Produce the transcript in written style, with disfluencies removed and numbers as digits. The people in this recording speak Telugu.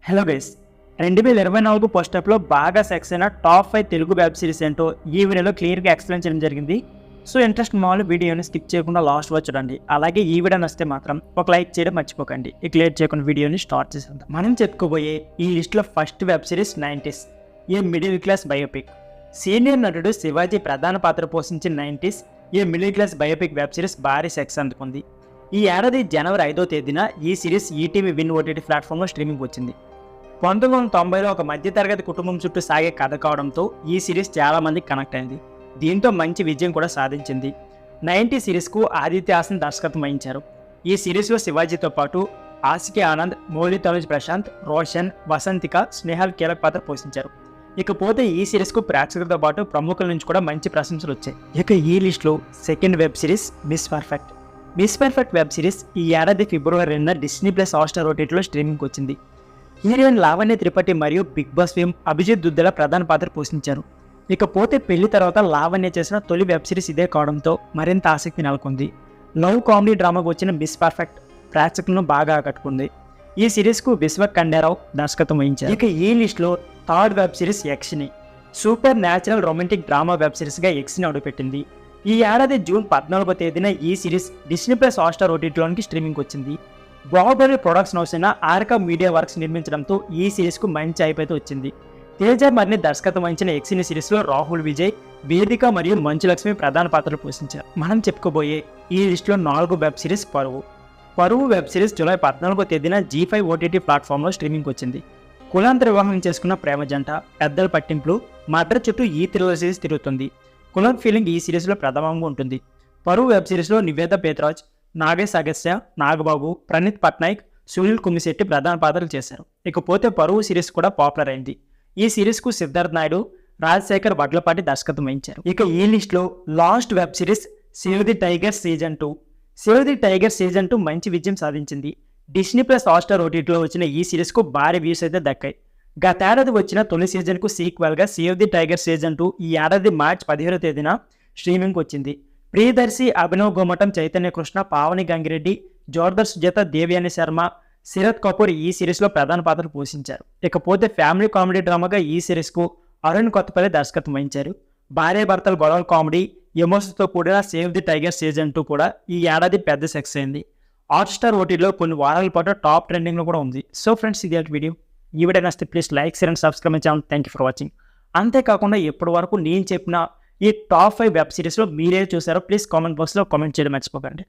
హలో గైస్, 2024 ఫస్ట్ హాఫ్లో బాగా సక్సెస్ అయిన టాప్ 5 తెలుగు వెబ్ సిరీస్ ఏంటో ఈ వీడియోలో క్లియర్గా ఎక్స్ప్లెయిన్ చేయడం జరిగింది. సో ఇంట్రెస్ట్ మామూలు వీడియోని స్కిప్ చేయకుండా లాస్ట్ వరకు చూడండి. అలాగే ఈ వీడియో నచ్చితే మాత్రం ఒక లైక్ చేయడం మర్చిపోకండి. ఇక లేట్ చేయకుండా వీడియోని స్టార్ట్ చేసేద్దాం. మనం చెప్పుకోబోయే ఈ లిస్ట్లో first web series 90s, a middle class biopic. Senior నటుడు శివాజీ ప్రధాన పాత్ర పోషించిన 90s a middle class biopic web series భారీ సక్సెస్ అందుకుంది. ఈ ఏడాది జనవరి 5వ తేదీన ఈ సిరీస్ ఈటీవీ విన్ ఓటీటీ ప్లాట్ఫామ్లో స్ట్రీమింగ్ వచ్చింది. 1990లో ఒక మధ్యతరగతి కుటుంబం చుట్టూ సాగే కథ కావడంతో ఈ సిరీస్ చాలా మందికి కనెక్ట్ అయింది. దీంతో మంచి విజయం కూడా సాధించింది. 90 సిరీస్కు ఆదిత్య హాసన్ దర్శకత్వం వహించారు. ఈ సిరీస్లో శివాజీతో పాటు ఆసికి ఆనంద్, మౌలి తనుజ్ ప్రశాంత్, రోషన్, వసంతిక, స్నేహల్ కీలక పాత్ర పోషించారు. ఇకపోతే ఈ సిరీస్కు ప్రేక్షకులతో పాటు ప్రముఖుల నుంచి కూడా మంచి ప్రశంసలు వచ్చాయి. ఇక ఈ లిస్ట్లో second web series miss perfect. Miss perfect web series ఈ ఏడాది ఫిబ్రవరి 2న డిస్నీ ప్లస్ హాట్‌స్టార్ ఓటీటీలో స్ట్రీమింగ్ వచ్చింది. హీరోయిన్ లావణ్య త్రిపాఠి మరియు big boss fame Abhijit Duddala ప్రధాన పాత్ర పోషించారు. ఇకపోతే పెళ్లి తర్వాత లావణ్య చేసిన తొలి వెబ్ సిరీస్ ఇదే కావడంతో మరింత ఆసక్తి నెలకొంది. లవ్ కామెడీ డ్రామాకు వచ్చిన మిస్ పర్ఫెక్ట్ ప్రేక్షకులను బాగా ఆకట్టుకుంది. ఈ సిరీస్కు విశ్వక్ ఖండేరావు దర్శకత్వం వహించారు. ఇక ఈ లిస్ట్లో third web series Yakshini. Super romantic drama web సిరీస్గా యక్షిని అడుగుపెట్టింది. ఈ ఏడాది జూన్ 14వ తేదీన ఈ సిరీస్ డిస్నీ ప్లస్ హాట్‌స్టార్ ఓటీటీలోనికి స్ట్రీమింగ్ వచ్చింది. బాహుబలి ప్రొడక్షన్ హౌస్ అయిన ఆర్కా మీడియా వర్క్స్ నిర్మించడంతో ఈ సిరీస్కు మంచి హైప్ అయితే వచ్చింది. తేజ మరిని దర్శకత్వం వహించిన యక్షిని సిరీస్లో రాహుల్ విజయ్, వేదిక మరియు మంచు లక్ష్మి ప్రధాన పాత్రలు పోషించారు. మనం చెప్పుకోబోయే ఈ లిస్టులో 4 వెబ్ సిరీస్ పరువు. పరువు వెబ్ సిరీస్ జూలై 14వ తేదీన G5 ఓటీటీ ప్లాట్ఫామ్లో స్ట్రీమింగ్ వచ్చింది. కులాంతర వివాహం చేసుకున్న ప్రేమ జంట, పెద్దల పట్టింపులు, మర్డర్ చుట్టూ ఈ థ్రిల్లర్ సిరీస్ తిరుగుతుంది. కులం ఫీలింగ్ ఈ సిరీస్లో ప్రథమంగా ఉంటుంది. పరువు వెబ్ సిరీస్లో నివేద పేత్రాజ్, నాగేష్ అగస్త్య, నాగబాబు, ప్రణీత్ పట్నాయక్, సునీల్ కుమ్మిశెట్టి ప్రధాన పాత్రలు చేశారు. ఇకపోతే పరువు సిరీస్ కూడా పాపులర్ అయింది. ఈ సిరీస్కు సిద్ధార్థ్ నాయుడు, రాజశేఖర్ వడ్లపాటి దర్శకత్వం వహించారు. ఇక ఈ లిస్ట్లో last web series save the tiger season 2. Save the tiger season 2 మంచి విజయం సాధించింది. డిస్నీ ప్లస్ హాట్‌స్టార్ ఓటీటీలో వచ్చిన ఈ సిరీస్కు భారీ వ్యూస్ అయితే దక్కాయి. గతేడాది వచ్చిన తొలి సీజన్కు సీక్వెల్గా సేవ్ ది టైగర్ సీజన్ 2 ఈ ఏడాది మార్చి 15వ తేదీన స్ట్రీమింగ్ వచ్చింది. ప్రియదర్శి, అభినవ్ గోమటం, చైతన్య కృష్ణ, పావని గంగిరెడ్డి, జోర్దర్ సుజాత, దేవయాని శర్మ, శరత్ కపూర్ ఈ సిరీస్లో ప్రధాన పాత్రలు పోషించారు. ఇకపోతే ఫ్యామిలీ కామెడీ డ్రామాగా ఈ సిరీస్కు అరుణ్ కొత్తపల్లి దర్శకత్వం వహించారు. భార్యాభర్తల గొడవల కామెడీ ఎమోషన్స్తో కూడిన సేవ్ ది టైగర్ సీజన్ 2 కూడా ఈ ఏడాది పెద్ద సక్సెస్ అయింది. హాట్‌స్టార్ ఓటీటీలో కొన్ని వారాల పాటు టాప్ ట్రెండింగ్లో కూడా ఉంది. సో ఫ్రెండ్స్, ఇది వీడియో. ఈ వీడియో నచ్చితే please like, share and subscribe my channel. Thank you for watching. అంతేకాకుండా ఇప్పటి వరకు నేను చెప్పిన ఈ టాప్ 5 వెబ్ సిరీస్లో మీరే చూసారో ప్లీజ్ కామెంట్ బాక్స్లో కామెంట్ చేయడం మర్చిపోకండి.